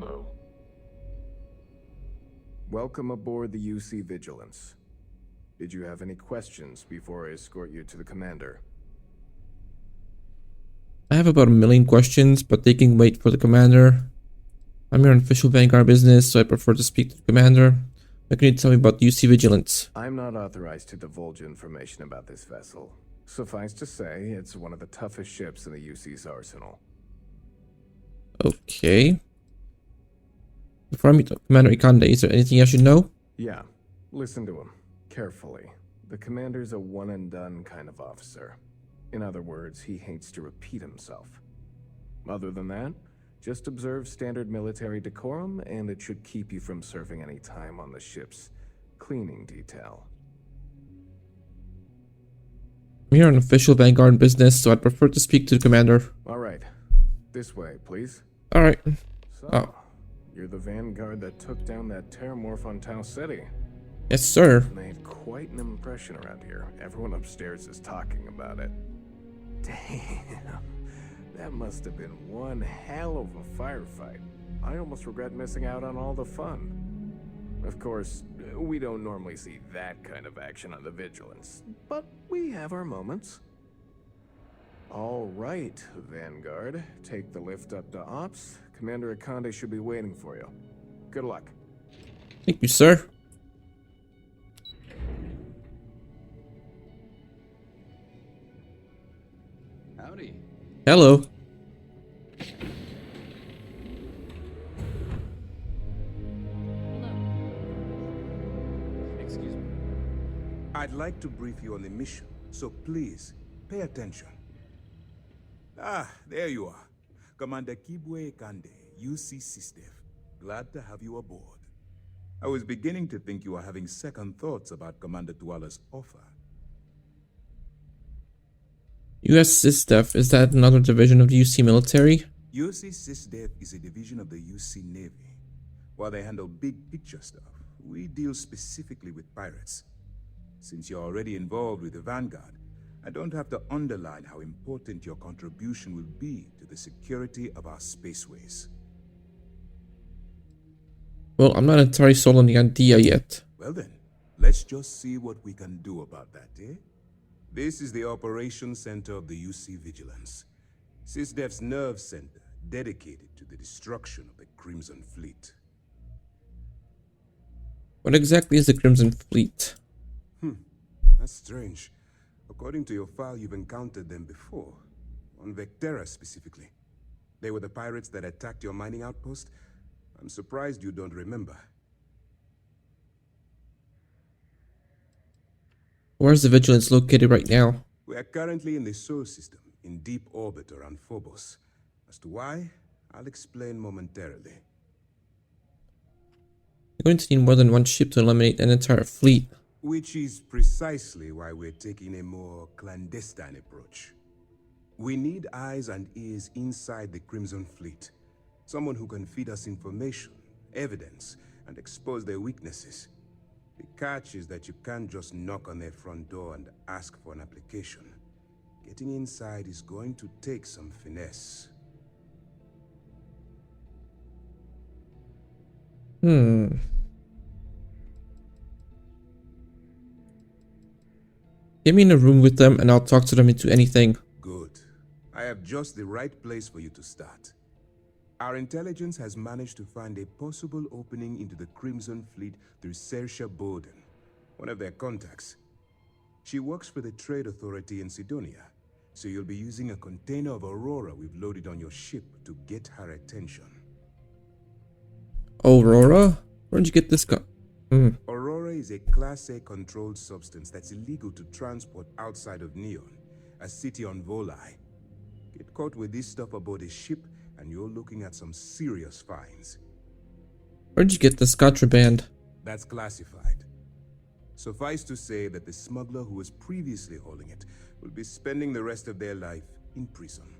Hello. Welcome aboard the UC Vigilance. Did you have any questions before I escort you to the commander? I have about 1,000,000 questions, but they can wait for the commander. I'm here on official Vanguard business, so I prefer to speak to the commander. What can you tell me about UC Vigilance? I'm not authorized to divulge information about this vessel. Suffice to say, it's one of the toughest ships in the UC's arsenal. Okay. Before I meet Commander Ikande, is there anything I should know? Yeah, listen to him carefully. The commander's a one-and-done kind of officer. In other words, he hates to repeat himself. Other than that, just observe standard military decorum, and it should keep you from serving any time on the ship's cleaning detail. I'm here on official Vanguard business, so I'd prefer to speak to the commander. All right, this way, please. Alright. So, you're the Vanguard that took down that terramorph on Tau City. Yes, sir. Made quite an impression around here. Everyone upstairs is talking about it. Damn, that must have been one hell of a firefight. I almost regret missing out on all the fun. Of course, we don't normally see that kind of action on the Vigilance, but we have our moments. All right, Vanguard, take the lift up to Ops. Commander Ikande should be waiting for you. Good luck. Thank you, sir. Howdy. Hello. Excuse me. I'd like to brief you on the mission, so please, pay attention. Ah, there you are. Commander Kibwe Kande, UC SysDev. Glad to have you aboard. I was beginning to think you were having second thoughts about Commander Tuala's offer. US SysDev, is that another division of the UC military? UC SysDev is a division of the UC Navy. While they handle big picture stuff, we deal specifically with pirates. Since you're already involved with the Vanguard, I don't have to underline how important your contribution will be to the security of our spaceways. Well, I'm not entirely sold on the idea yet. Well then, let's just see what we can do about that, eh? This is the Operations Center of the UC Vigilance. SysDev's nerve center, dedicated to the destruction of the Crimson Fleet. What exactly is the Crimson Fleet? That's strange. According to your file, you've encountered them before. On Vectera specifically. They were the pirates that attacked your mining outpost. I'm surprised you don't remember. Where's the Vigilance located right now? We are currently in the Sol system, in deep orbit around Phobos. As to why, I'll explain momentarily. You're going to need more than one ship to eliminate an entire fleet. Which is precisely why we're taking a more clandestine approach. We need eyes and ears inside the Crimson Fleet. Someone who can feed us information, evidence, and expose their weaknesses. The catch is that you can't just knock on their front door and ask for an application. Getting inside is going to take some finesse. Get me in a room with them and I'll talk to them into anything. Good. I have just the right place for you to start. Our intelligence has managed to find a possible opening into the Crimson Fleet through Saoirse Bowden, one of their contacts. She works for the Trade Authority in Sidonia, so you'll be using a container of Aurora we've loaded on your ship to get her attention. Aurora? Where'd you get this gun? Aurora is a Class A controlled substance that's illegal to transport outside of Neon, a city on Volai. Get caught with this stuff aboard a ship, and you're looking at some serious fines. Where'd you get this contraband? That's classified. Suffice to say that the smuggler who was previously hauling it will be spending the rest of their life in prison.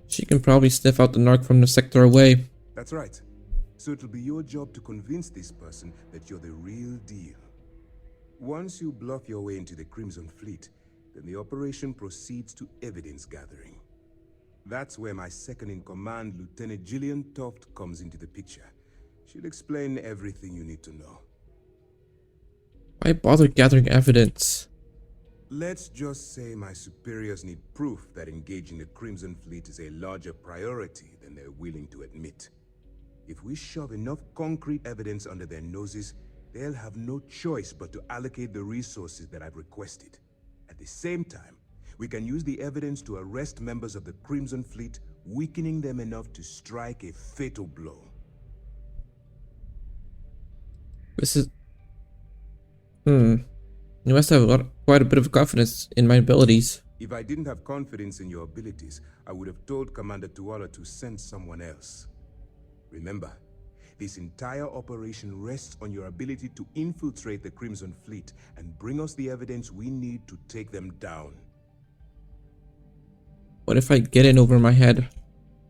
She can probably sniff out the narc from the sector away. That's right. So it'll be your job to convince this person that you're the real deal. Once you bluff your way into the Crimson Fleet, then the operation proceeds to evidence gathering. That's where my second-in-command, Lieutenant Gillian Toft, comes into the picture. She'll explain everything you need to know. Why bother gathering evidence? Let's just say my superiors need proof that engaging the Crimson Fleet is a larger priority than they're willing to admit. If we shove enough concrete evidence under their noses, they'll have no choice but to allocate the resources that I've requested. At the same time, we can use the evidence to arrest members of the Crimson Fleet, weakening them enough to strike a fatal blow. This is... You must have quite a bit of confidence in my abilities. If I didn't have confidence in your abilities, I would have told Commander Tuala to send someone else. Remember, this entire operation rests on your ability to infiltrate the Crimson Fleet and bring us the evidence we need to take them down. What if I get in over my head?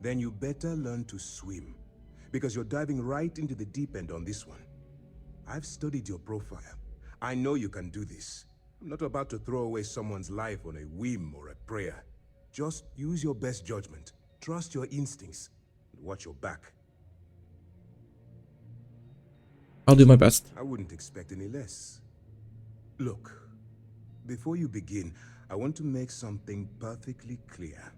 Then you better learn to swim, because you're diving right into the deep end on this one. I've studied your profile. I know you can do this. I'm not about to throw away someone's life on a whim or a prayer. Just use your best judgment, trust your instincts, and watch your back. I'll do my best. I wouldn't expect any less. Look, before you begin, I want to make something perfectly clear.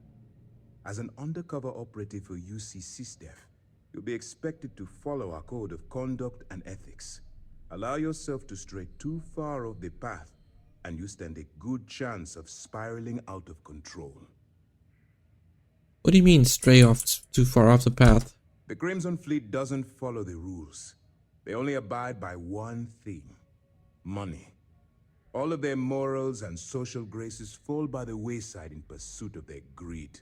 As an undercover operative for UC SysDef, you'll be expected to follow our code of conduct and ethics. Allow yourself to stray too far off the path, and you stand a good chance of spiraling out of control. What do you mean, stray off too far off the path? The Crimson Fleet doesn't follow the rules. They only abide by one thing: money. All of their morals and social graces fall by the wayside in pursuit of their greed.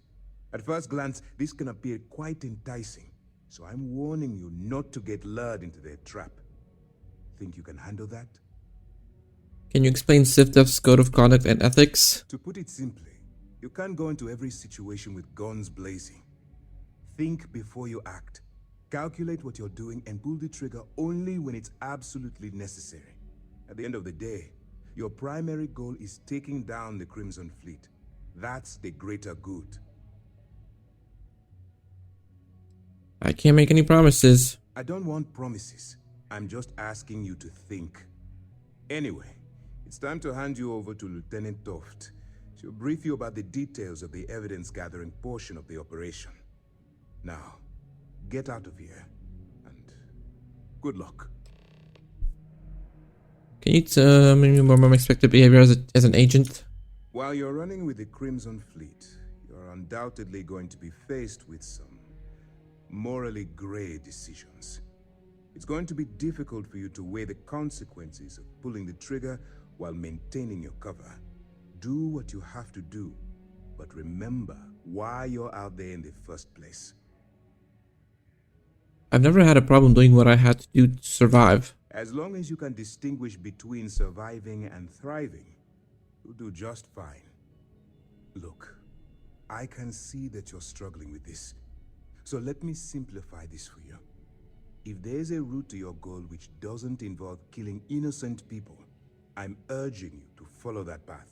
At first glance, this can appear quite enticing, so I'm warning you not to get lured into their trap. Think you can handle that? Can you explain SysDef's code of conduct and ethics? To put it simply, you can't go into every situation with guns blazing. Think before you act. Calculate what you're doing and pull the trigger only when it's absolutely necessary. At the end of the day, your primary goal is taking down the Crimson Fleet. That's the greater good. I can't make any promises. I don't want promises. I'm just asking you to think. Anyway, it's time to hand you over to Lieutenant Toft. She'll brief you about the details of the evidence-gathering portion of the operation. Now, get out of here, and good luck. Can you tell me more about my expected behavior as an agent? While you're running with the Crimson Fleet, you're undoubtedly going to be faced with some morally gray decisions. It's going to be difficult for you to weigh the consequences of pulling the trigger while maintaining your cover. Do what you have to do, but remember why you're out there in the first place. I've never had a problem doing what I had to do to survive. As long as you can distinguish between surviving and thriving, you'll do just fine. Look, I can see that you're struggling with this. So let me simplify this for you. If there's a route to your goal which doesn't involve killing innocent people, I'm urging you to follow that path.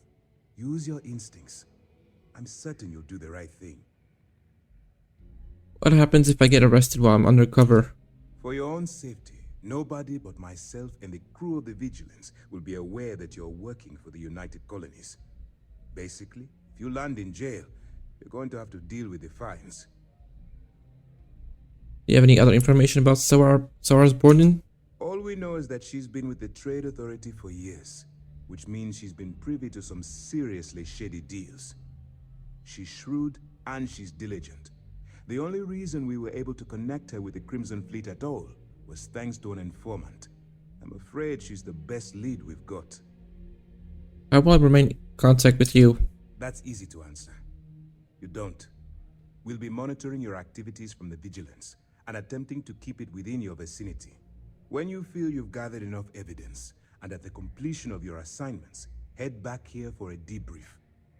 Use your instincts. I'm certain you'll do the right thing. What happens if I get arrested while I'm undercover? For your own safety, nobody but myself and the crew of the Vigilance will be aware that you're working for the United Colonies. Basically, if you land in jail, you're going to have to deal with the fines. Do you have any other information about Sora's Borden? All we know is that she's been with the Trade Authority for years, which means she's been privy to some seriously shady deals. She's shrewd and she's diligent. The only reason we were able to connect her with the Crimson Fleet at all was thanks to an informant. I'm afraid she's the best lead we've got. I will remain in contact with you. That's easy to answer. You don't. We'll be monitoring your activities from the Vigilance and attempting to keep it within your vicinity. When you feel you've gathered enough evidence, and at the completion of your assignments, head back here for a debrief.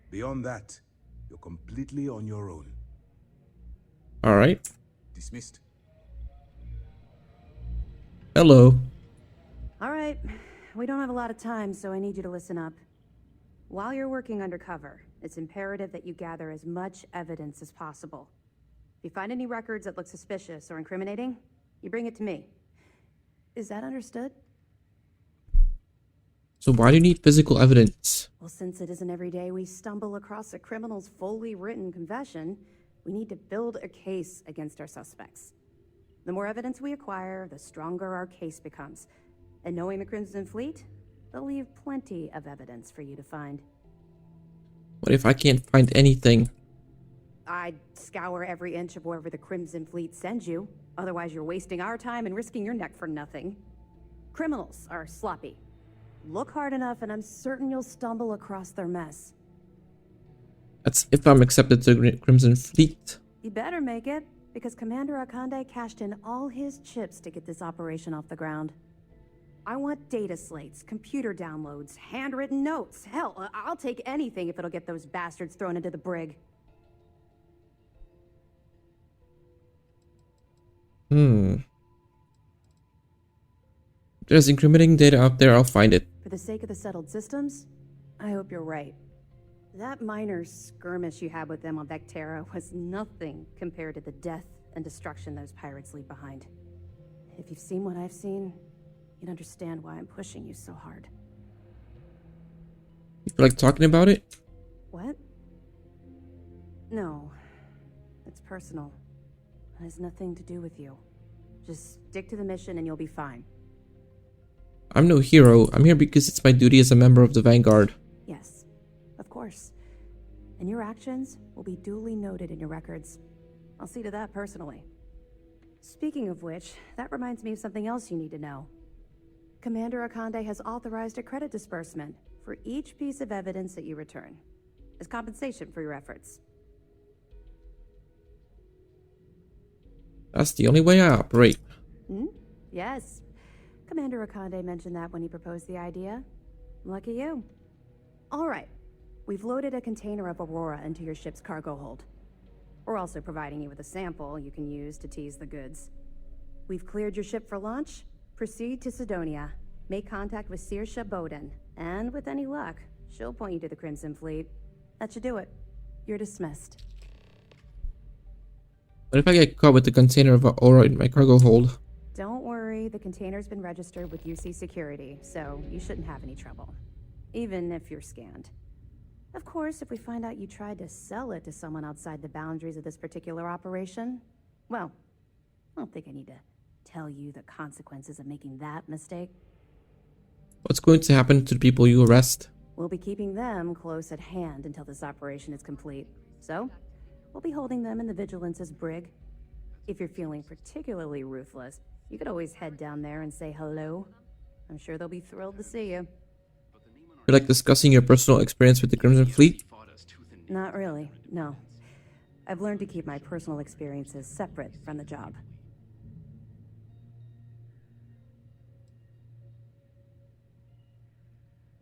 Beyond that, you're completely on your own. Alright. Dismissed. Hello. All right, we don't have a lot of time, so I need you to listen up. While you're working undercover, it's imperative that you gather as much evidence as possible. If you find any records that look suspicious or incriminating, you bring it to me. Is that understood? So why do you need physical evidence? Well, since it isn't every day we stumble across a criminal's fully written confession, we need to build a case against our suspects. The more evidence we acquire, the stronger our case becomes. And knowing the Crimson Fleet, they'll leave plenty of evidence for you to find. What if I can't find anything? I'd scour every inch of wherever the Crimson Fleet sends you. Otherwise, you're wasting our time and risking your neck for nothing. Criminals are sloppy. Look hard enough and I'm certain you'll stumble across their mess. That's if I'm accepted to the Crimson Fleet. You better make it, because Commander Akande cashed in all his chips to get this operation off the ground. I want data slates, computer downloads, handwritten notes. Hell, I'll take anything if it'll get those bastards thrown into the brig. If there's incriminating data out there, I'll find it. For the sake of the settled systems, I hope you're right. That minor skirmish you had with them on Vectera was nothing compared to the death and destruction those pirates leave behind. If you've seen what I've seen, you'd understand why I'm pushing you so hard. You feel like talking about it? What? No. It's personal. It has nothing to do with you. Just stick to the mission and you'll be fine. I'm no hero. I'm here because it's my duty as a member of the Vanguard. Yes, of course. And your actions will be duly noted in your records. I'll see to that personally. Speaking of which, that reminds me of something else you need to know. Commander Akande has authorized a credit disbursement for each piece of evidence that you return, as compensation for your efforts. That's the only way I operate. Yes. Commander Akande mentioned that when he proposed the idea. Lucky you. All right. We've loaded a container of Aurora into your ship's cargo hold. We're also providing you with a sample you can use to tease the goods. We've cleared your ship for launch. Proceed to Sidonia. Make contact with Saoirse Bowden. And with any luck, she'll point you to the Crimson Fleet. That should do it. You're dismissed. What if I get caught with the container of Aura in my cargo hold? Don't worry, the container's been registered with UC Security, so you shouldn't have any trouble. Even if you're scanned. Of course, if we find out you tried to sell it to someone outside the boundaries of this particular operation, well, I don't think I need to tell you the consequences of making that mistake. What's going to happen to the people you arrest? We'll be keeping them close at hand until this operation is complete. So, we'll be holding them in the Vigilance's brig. If you're feeling particularly ruthless, you could always head down there and say hello. I'm sure they'll be thrilled to see you. You're like discussing your personal experience with the Crimson Fleet? Not really, no. I've learned to keep my personal experiences separate from the job.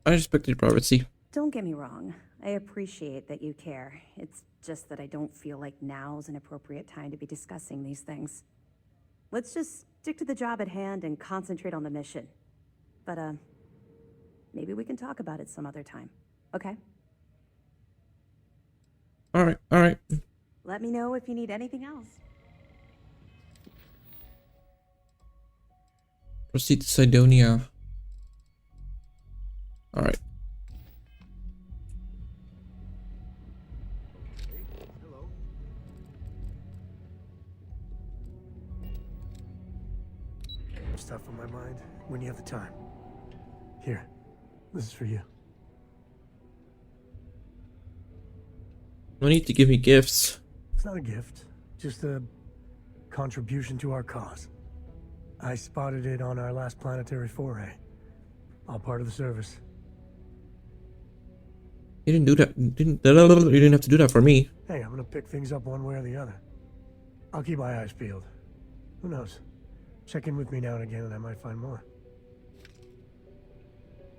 I respect your privacy. Don't get me wrong. I appreciate that you care. It's just that I don't feel like now's an appropriate time to be discussing these things. Let's just stick to the job at hand and concentrate on the mission. But, maybe we can talk about it some other time. Okay? Alright. Let me know if you need anything else. Proceed to Sidonia. Alright. Hello. Stuff on my mind when you have the time. Here, this is for you. No need to give me gifts. It's not a gift, just a contribution to our cause. I spotted it on our last planetary foray. All part of the service. You didn't do that. You didn't have to do that for me. Hey, I'm gonna pick things up one way or the other. I'll keep my eyes peeled. Who knows? Check in with me now and again and I might find more.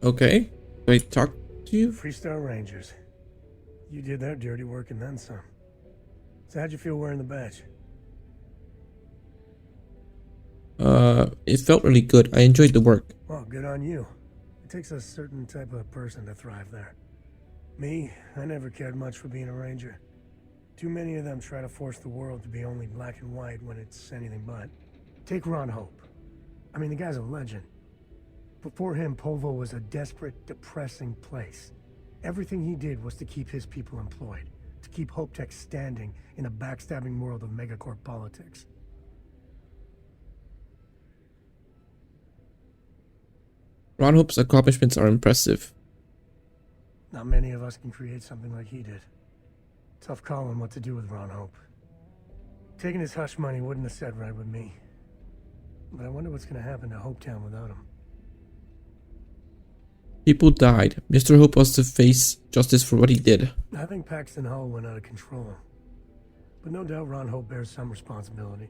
Okay. Do I talk to you? Freestar Rangers. You did their dirty work and then some. So how'd you feel wearing the badge? It felt really good. I enjoyed the work. Well, good on you. It takes a certain type of person to thrive there. Me, I never cared much for being a ranger. Too many of them try to force the world to be only black and white when it's anything but. Take Ron Hope. I mean, the guy's a legend. Before him, Polvo was a desperate, depressing place. Everything he did was to keep his people employed, to keep Hope Tech standing in a backstabbing world of megacorp politics. Ron Hope's accomplishments are impressive. Not many of us can create something like he did. Tough call on what to do with Ron Hope. Taking his hush money wouldn't have set right with me. But I wonder what's gonna happen to Hopetown without him. People died. Mr. Hope was to face justice for what he did. I think Paxton Hall went out of control. But no doubt Ron Hope bears some responsibility.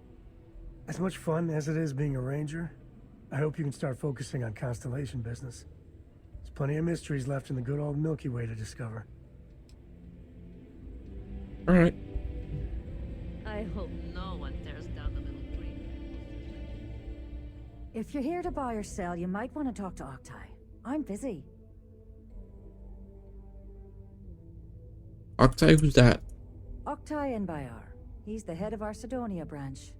As much fun as it is being a ranger, I hope you can start focusing on Constellation business. There's plenty of mysteries left in the good old Milky Way to discover. Alright. I hope no one tears down the little green. If you're here to buy or sell, you might want to talk to Octai. I'm busy. Octai, who's that? Octai Enbayar. He's the head of our Sidonia branch.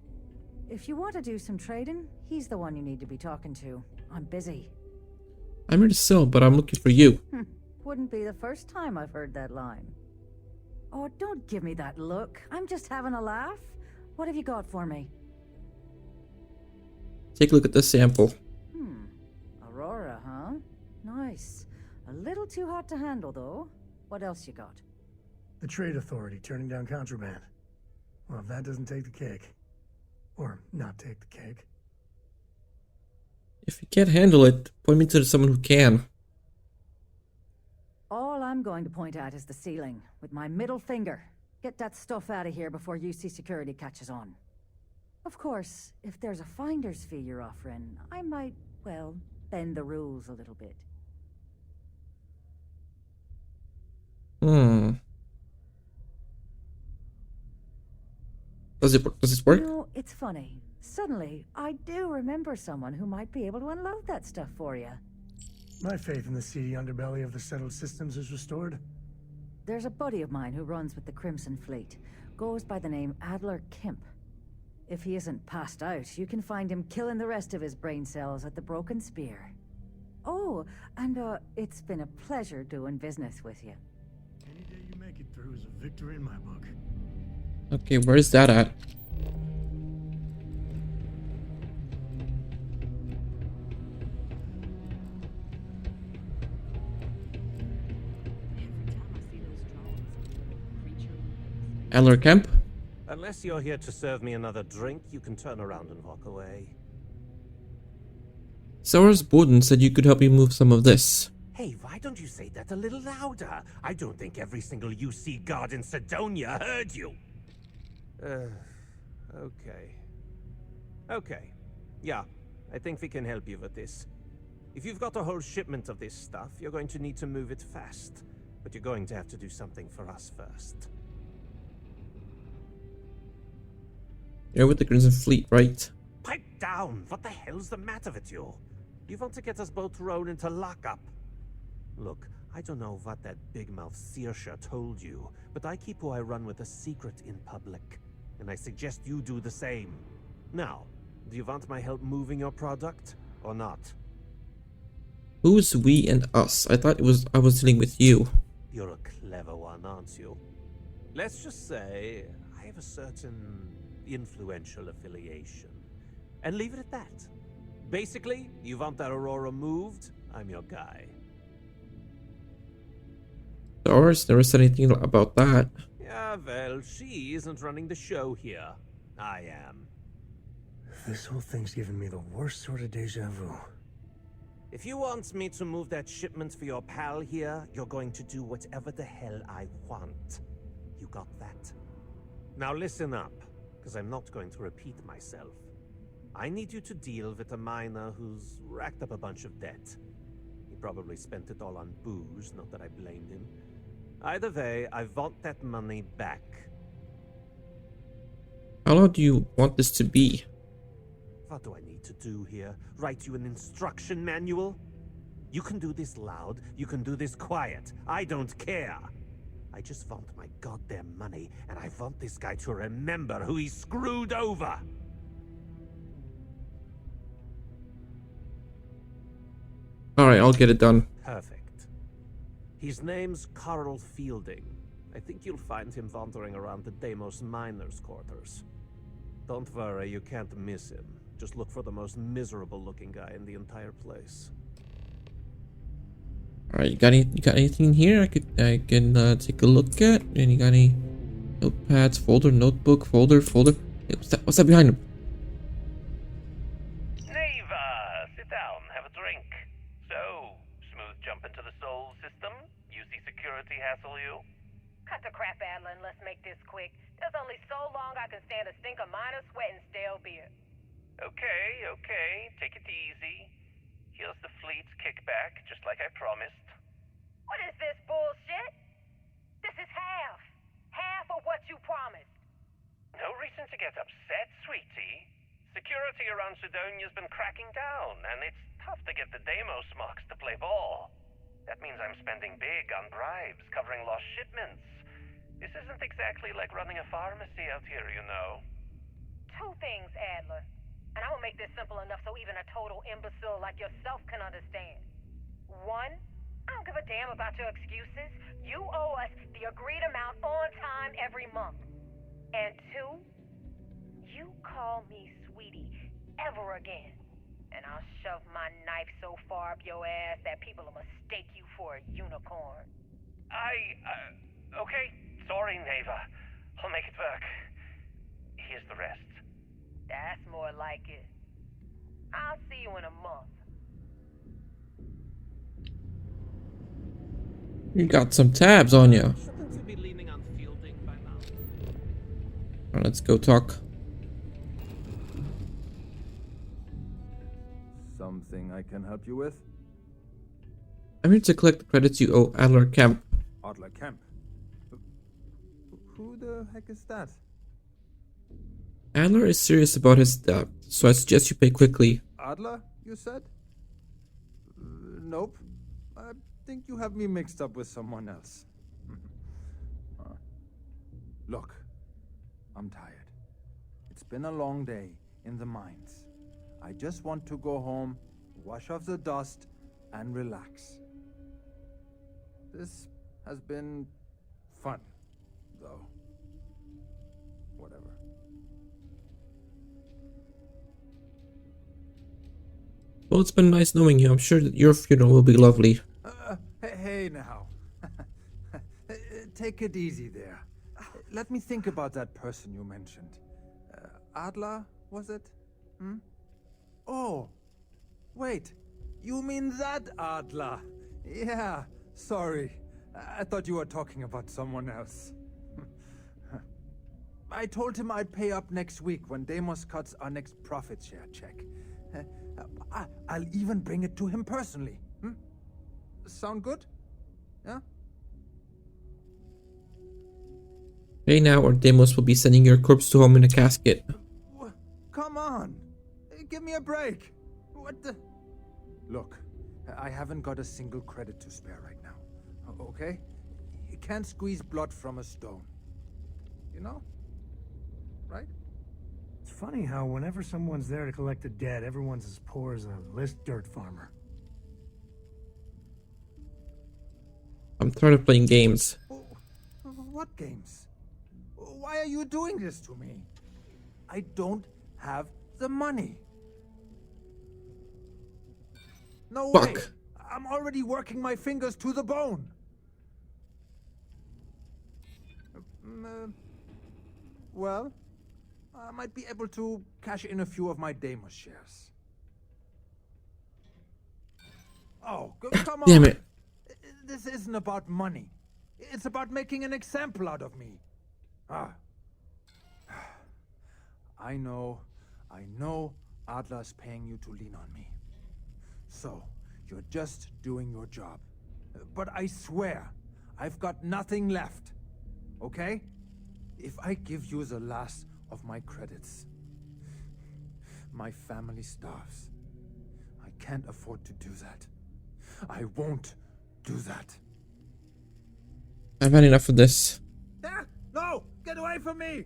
If you want to do some trading, he's the one you need to be talking to. I'm busy. I'm here to sell, but I'm looking for you. Wouldn't be the first time I've heard that line. Oh, don't give me that look. I'm just having a laugh. What have you got for me? Take a look at the sample. Aurora, huh? Nice. A little too hot to handle, though. What else you got? The Trade Authority turning down contraband. Well, if that doesn't take the cake. Or not take the cake. If you can't handle it, point me to someone who can. All I'm going to point at is the ceiling, with my middle finger. Get that stuff out of here before UC security catches on. Of course, if there's a finder's fee you're offering, I might, well, bend the rules a little bit. Does this work? You know, it's funny. Suddenly, I do remember someone who might be able to unload that stuff for you. My faith in the seedy underbelly of the settled systems is restored. There's a buddy of mine who runs with the Crimson Fleet. Goes by the name Adler Kemp. If he isn't passed out, you can find him killing the rest of his brain cells at the Broken Spear. Oh, and it's been a pleasure doing business with you. Any day you make it through is a victory in my book. Okay, where is that at? Adler Kemp? Unless you're here to serve me another drink, you can turn around and walk away. Sours Borden said you could help me move some of this. Hey, why don't you say that a little louder? I don't think every single UC guard in Sidonia heard you. Okay. Okay. Yeah, I think we can help you with this. If you've got a whole shipment of this stuff, you're going to need to move it fast. But you're going to have to do something for us first. You're with the Crimson Fleet, right? Pipe down! What the hell's the matter with you? You want to get us both thrown into lockup? Look, I don't know what that big mouth Saoirse told you, but I keep who I run with a secret in public. And I suggest you do the same. Now, do you want my help moving your product, or not? Who's we and us? I thought I was dealing with you. You're a clever one, aren't you? Let's just say I have a certain influential affiliation. And leave it at that. Basically, you want that Aurora moved, I'm your guy. Sours never said anything about that. Yeah, well, she isn't running the show here. I am. This whole thing's giving me the worst sort of deja vu. If you want me to move that shipment for your pal here, you're going to do whatever the hell I want. You got that? Now listen up, because I'm not going to repeat myself. I need you to deal with a miner who's racked up a bunch of debt. He probably spent it all on booze, not that I blamed him. Either way, I want that money back. How long do you want this to be? What do I need to do here? Write you an instruction manual? You can do this loud, you can do this quiet. I don't care. I just want my goddamn money, and I want this guy to remember who he screwed over. Alright, I'll get it done. Perfect. His name's Carl Fielding. I think you'll find him wandering around the Deimos miners' quarters. Don't worry, you can't miss him. Just look for the most miserable-looking guy in the entire place. Alright, you got anything here I can take a look at? And you got any notepads, folder, notebook, folder? Hey, what's that behind him? Neva, sit down, have a drink. So, smooth jump into the Soul system? UC security hassle you? Cut the crap, Adler, and let's make this quick. There's only so long I can stand a stink of minor sweat and stale beer. Okay, take it easy. Here's the fleet's kickback, just like I promised. What is this bullshit? This is half. Half of what you promised. No reason to get upset, sweetie. Security around Sidonia's been cracking down, and it's tough to get the Deimos marks to play ball. That means I'm spending big on bribes, covering lost shipments. This isn't exactly like running a pharmacy out here, you know. Two things, Adler. And I'm gonna make this simple enough so even a total imbecile like yourself can understand. One, I don't give a damn about your excuses. You owe us the agreed amount on time every month. And two, you call me sweetie ever again, and I'll shove my knife so far up your ass that people will mistake you for a unicorn. Okay, sorry, Neva. I'll make it work. Here's the rest. That's more like it. I'll see you in a month. You got some tabs on you. Shouldn't you be leaning on Fielding by now? Alright, let's go talk. Something I can help you with? I'm here to collect the credits you owe Adler Kemp. Adler Kemp? Who the heck is that? Adler is serious about his debt, so I suggest you pay quickly. Adler, you said? Nope. I think you have me mixed up with someone else. Look, I'm tired. It's been a long day in the mines. I just want to go home, wash off the dust, and relax. This has been fun, though. Whatever. Well, it's been nice knowing you. I'm sure that your funeral will be lovely. Hey now. Take it easy there. Let me think about that person you mentioned. Adler, was it? Oh, wait. You mean that Adler? Yeah, sorry. I thought you were talking about someone else. I told him I'd pay up next week when Deimos cuts our next profit share check. I'll even bring it to him personally. Sound good? Yeah? Pay now or Deimos will be sending your corpse to home in a casket. Come on. Give me a break. What the... Look, I haven't got a single credit to spare right now. Okay? You can't squeeze blood from a stone. You know? Right? It's funny how whenever someone's there to collect a debt, everyone's as poor as a list dirt farmer. I'm tired of playing games. What games? Why are you doing this to me? I don't have the money. No way! Fuck. I'm already working my fingers to the bone. Well, I might be able to cash in a few of my Deimos shares. Oh, come on! Damn it. This isn't about money. It's about making an example out of me. I know Adler's paying you to lean on me. So, you're just doing your job. But I swear, I've got nothing left. Okay? If I give you the last of my credits, my family starves. I can't afford to do that. I won't do that. I've had enough of this. Ah, no! Get away from me!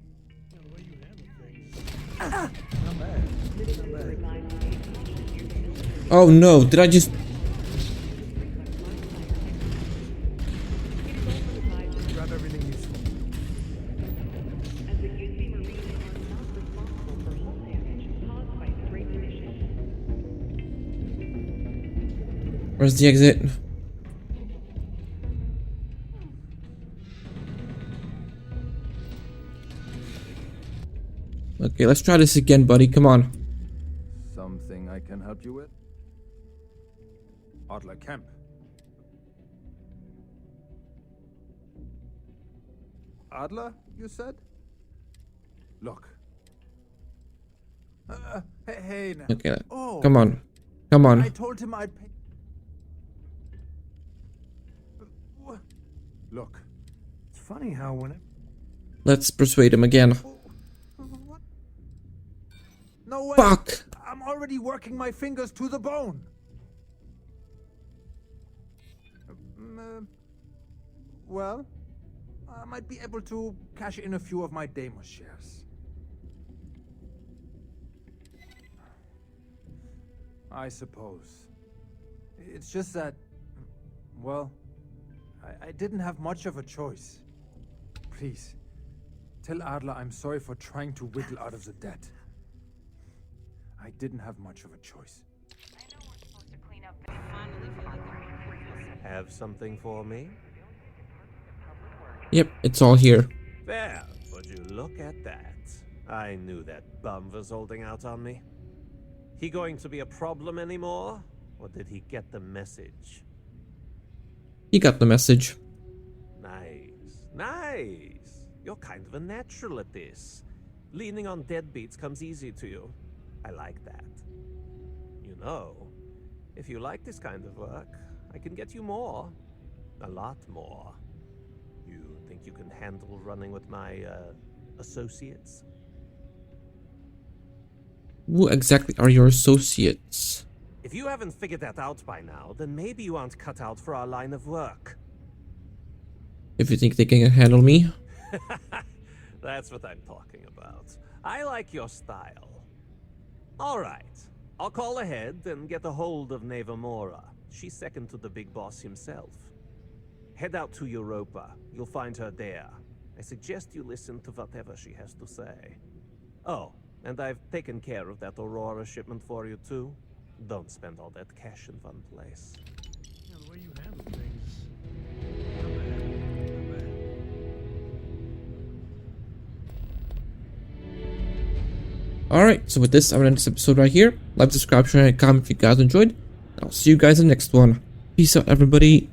Oh no, did I just... Grab everything useful. Where's the exit? Okay, let's try this again, buddy. Come on. Something I can help you with? Adler Kemp. Adler, you said? Look. Hey now. Okay, Oh, come on. Come I on. told him I'd pay. Look. It's funny how when it... Let's persuade him again. What? No way. Fuck! I'm already working my fingers to the bone. Well, I might be able to cash in a few of my Deimos shares. I suppose. It's just that, well, I didn't have much of a choice. Please, tell Adler I'm sorry for trying to wiggle out of the debt. I didn't have much of a choice. Have something for me? Yep, it's all here. Well, would you look at that? I knew that bum was holding out on me. He going to be a problem anymore? Or did he get the message? He got the message. Nice. Nice. You're kind of a natural at this. Leaning on deadbeats comes easy to you. I like that. You know, if you like this kind of work, I can get you more. A lot more. You think you can handle running with my, associates? Who exactly are your associates? If you haven't figured that out by now, then maybe you aren't cut out for our line of work. If you think they can handle me? That's what I'm talking about. I like your style. Alright, I'll call ahead and get a hold of Neva Mora. She's second to the big boss himself. Head out to Europa. You'll find her there. I suggest you listen to whatever she has to say. Oh, and I've taken care of that Aurora shipment for you too. Don't spend all that cash in one place. Yeah, the way you handle things. Not bad. Not bad. Alright, so with this, I'm gonna end this episode right here. Like, subscribe, share, and comment if you guys enjoyed. I'll see you guys in the next one. Peace out, everybody.